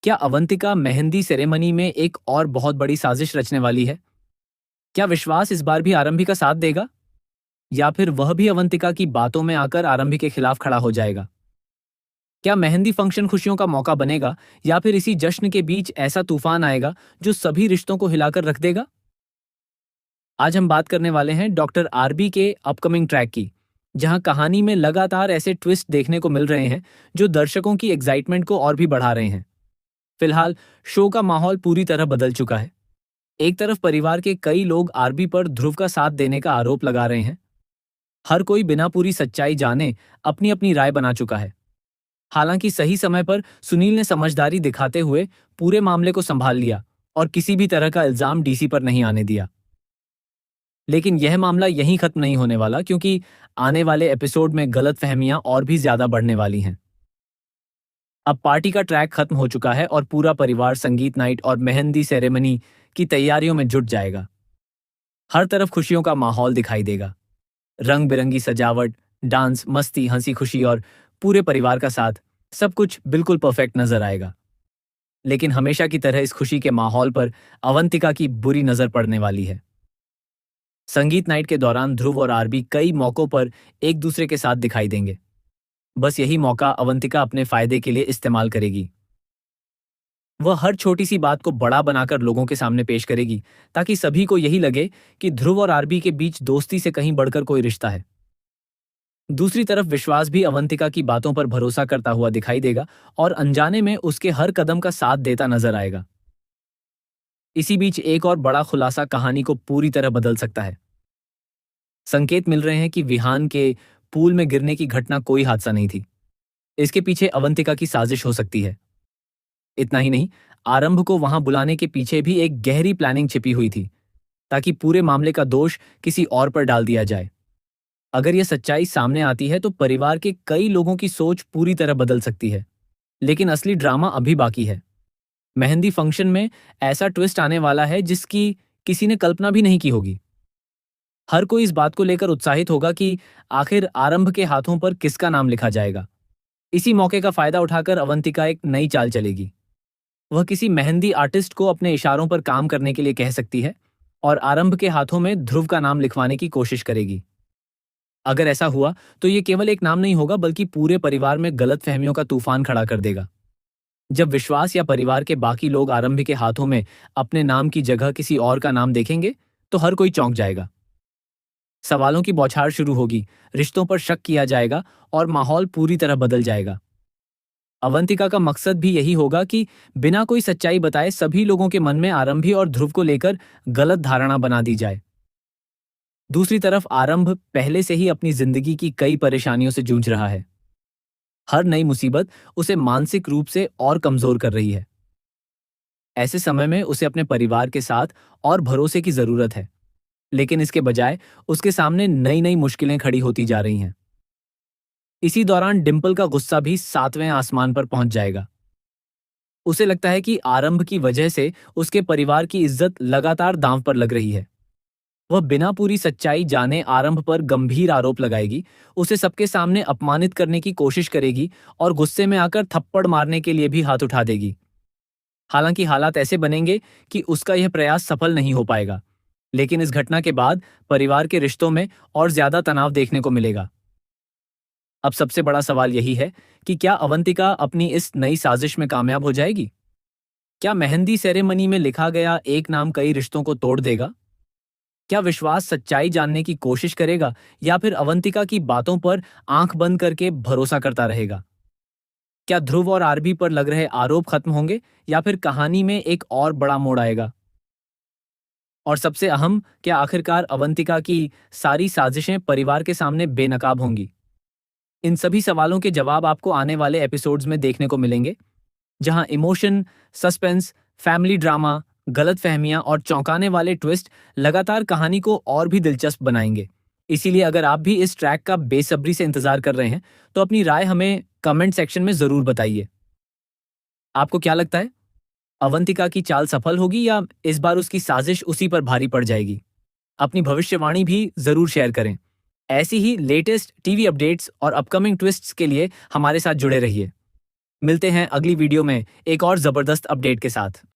क्या अवंतिका मेहंदी सेरेमनी में एक और बहुत बड़ी साजिश रचने वाली है? क्या विश्वास इस बार भी आरंभी का साथ देगा? या फिर वह भी अवंतिका की बातों में आकर आरंभी के खिलाफ खड़ा हो जाएगा? क्या मेहंदी फंक्शन खुशियों का मौका बनेगा या फिर इसी जश्न के बीच ऐसा तूफान आएगा जो सभी रिश्तों को हिलाकर रख देगा? आज हम बात करने वाले हैं डॉक्टर आरबी के अपकमिंग ट्रैक की, जहां कहानी में लगातार ऐसे ट्विस्ट देखने को मिल रहे हैं जो दर्शकों की एक्साइटमेंट को और भी बढ़ा रहे हैं। फिलहाल शो का माहौल पूरी तरह बदल चुका है। एक तरफ परिवार के कई लोग आरबी पर ध्रुव का साथ देने का आरोप लगा रहे हैं। हर कोई बिना पूरी सच्चाई जाने अपनी अपनी राय बना चुका है। हालांकि सही समय पर सुनील ने समझदारी दिखाते हुए पूरे मामले को संभाल लिया और किसी भी तरह का इल्जाम डीसी पर नहीं आने दिया। लेकिन यह मामला यहीं खत्म नहीं होने वाला, क्योंकि आने वाले एपिसोड में गलतफहमियां और भी ज्यादा बढ़ने वाली हैं। अब पार्टी का ट्रैक खत्म हो चुका है और पूरा परिवार संगीत नाइट और मेहंदी सेरेमनी की तैयारियों में जुट जाएगा। हर तरफ खुशियों का माहौल दिखाई देगा। रंग बिरंगी सजावट, डांस, मस्ती, हंसी खुशी और पूरे परिवार का साथ, सब कुछ बिल्कुल परफेक्ट नजर आएगा। लेकिन हमेशा की तरह इस खुशी के माहौल पर अवंतिका की बुरी नजर पड़ने वाली है। संगीत नाइट के दौरान ध्रुव और आरबी कई मौकों पर एक दूसरे के साथ दिखाई देंगे। बस यही मौका अवंतिका अपने फायदे के लिए इस्तेमाल करेगी। वह हर छोटी सी बात को बड़ा बनाकर लोगों के सामने पेश करेगी, ताकि सभी को यही लगे कि ध्रुव और आरबी के बीच दोस्ती से कहीं बढ़कर कोई रिश्ता है। दूसरी तरफ विश्वास भी अवंतिका की बातों पर भरोसा करता हुआ दिखाई देगा और अनजाने में उसके हर कदम का साथ देता नजर आएगा। इसी बीच एक और बड़ा खुलासा कहानी को पूरी तरह बदल सकता है। संकेत मिल रहे हैं कि विहान के पूल में गिरने की घटना कोई हादसा नहीं थी। इसके पीछे अवंतिका की साजिश हो सकती है। इतना ही नहीं, आरंभ को वहां बुलाने के पीछे भी एक गहरी प्लानिंग छिपी हुई थी, ताकि पूरे मामले का दोष किसी और पर डाल दिया जाए। अगर यह सच्चाई सामने आती है तो परिवार के कई लोगों की सोच पूरी तरह बदल सकती है। लेकिन असली ड्रामा अभी बाकी है। मेहंदी फंक्शन में ऐसा ट्विस्ट आने वाला है जिसकी किसी ने कल्पना भी नहीं की होगी। हर कोई इस बात को लेकर उत्साहित होगा कि आखिर आरंभ के हाथों पर किसका नाम लिखा जाएगा। इसी मौके का फायदा उठाकर अवंतिका एक नई चाल चलेगी। वह किसी मेहंदी आर्टिस्ट को अपने इशारों पर काम करने के लिए कह सकती है और आरंभ के हाथों में ध्रुव का नाम लिखवाने की कोशिश करेगी। अगर ऐसा हुआ तो ये केवल एक नाम नहीं होगा, बल्कि पूरे परिवार में गलतफहमियों का तूफान खड़ा कर देगा। जब विश्वास या परिवार के बाकी लोग आरंभ के हाथों में अपने नाम की जगह किसी और का नाम देखेंगे तो हर कोई चौंक जाएगा। सवालों की बौछार शुरू होगी, रिश्तों पर शक किया जाएगा और माहौल पूरी तरह बदल जाएगा। अवंतिका का मकसद भी यही होगा कि बिना कोई सच्चाई बताए सभी लोगों के मन में आरंभी और ध्रुव को लेकर गलत धारणा बना दी जाए। दूसरी तरफ आरंभ पहले से ही अपनी जिंदगी की कई परेशानियों से जूझ रहा है। हर नई मुसीबत उसे मानसिक रूप से और कमजोर कर रही है। ऐसे समय में उसे अपने परिवार के साथ और भरोसे की जरूरत है, लेकिन इसके बजाय उसके सामने नई नई मुश्किलें खड़ी होती जा रही हैं। इसी दौरान डिंपल का गुस्सा भी 7वें आसमान पर पहुंच जाएगा। उसे लगता है कि आरंभ की वजह से उसके परिवार की इज्जत लगातार दांव पर लग रही है। वह बिना पूरी सच्चाई जाने आरंभ पर गंभीर आरोप लगाएगी, उसे सबके सामने अपमानित करने की कोशिश करेगी और गुस्से में आकर थप्पड़ मारने के लिए भी हाथ उठा देगी। हालांकि हालात ऐसे बनेंगे कि उसका यह प्रयास सफल नहीं हो पाएगा, लेकिन इस घटना के बाद परिवार के रिश्तों में और ज्यादा तनाव देखने को मिलेगा। अब सबसे बड़ा सवाल यही है कि क्या अवंतिका अपनी इस नई साजिश में कामयाब हो जाएगी? क्या मेहंदी सेरेमनी में लिखा गया एक नाम कई रिश्तों को तोड़ देगा? क्या विश्वास सच्चाई जानने की कोशिश करेगा या फिर अवंतिका की बातों पर आंख बंद करके भरोसा करता रहेगा? क्या ध्रुव और आरबी पर लग रहे आरोप खत्म होंगे या फिर कहानी में एक और बड़ा मोड़ आएगा? और सबसे अहम, क्या आखिरकार अवंतिका की सारी साजिशें परिवार के सामने बेनकाब होंगी? इन सभी सवालों के जवाब आपको आने वाले एपिसोड्स में देखने को मिलेंगे, जहां इमोशन, सस्पेंस, फैमिली ड्रामा, गलतफहमियां और चौंकाने वाले ट्विस्ट लगातार कहानी को और भी दिलचस्प बनाएंगे। इसीलिए अगर आप भी इस ट्रैक का बेसब्री से इंतजार कर रहे हैं तो अपनी राय हमें कमेंट सेक्शन में जरूर बताइए। आपको क्या लगता है, अवंतिका की चाल सफल होगी या इस बार उसकी साजिश उसी पर भारी पड़ जाएगी? अपनी भविष्यवाणी भी जरूर शेयर करें। ऐसी ही लेटेस्ट टीवी अपडेट्स और अपकमिंग ट्विस्ट्स के लिए हमारे साथ जुड़े रहिए। मिलते हैं अगली वीडियो में एक और जबरदस्त अपडेट के साथ।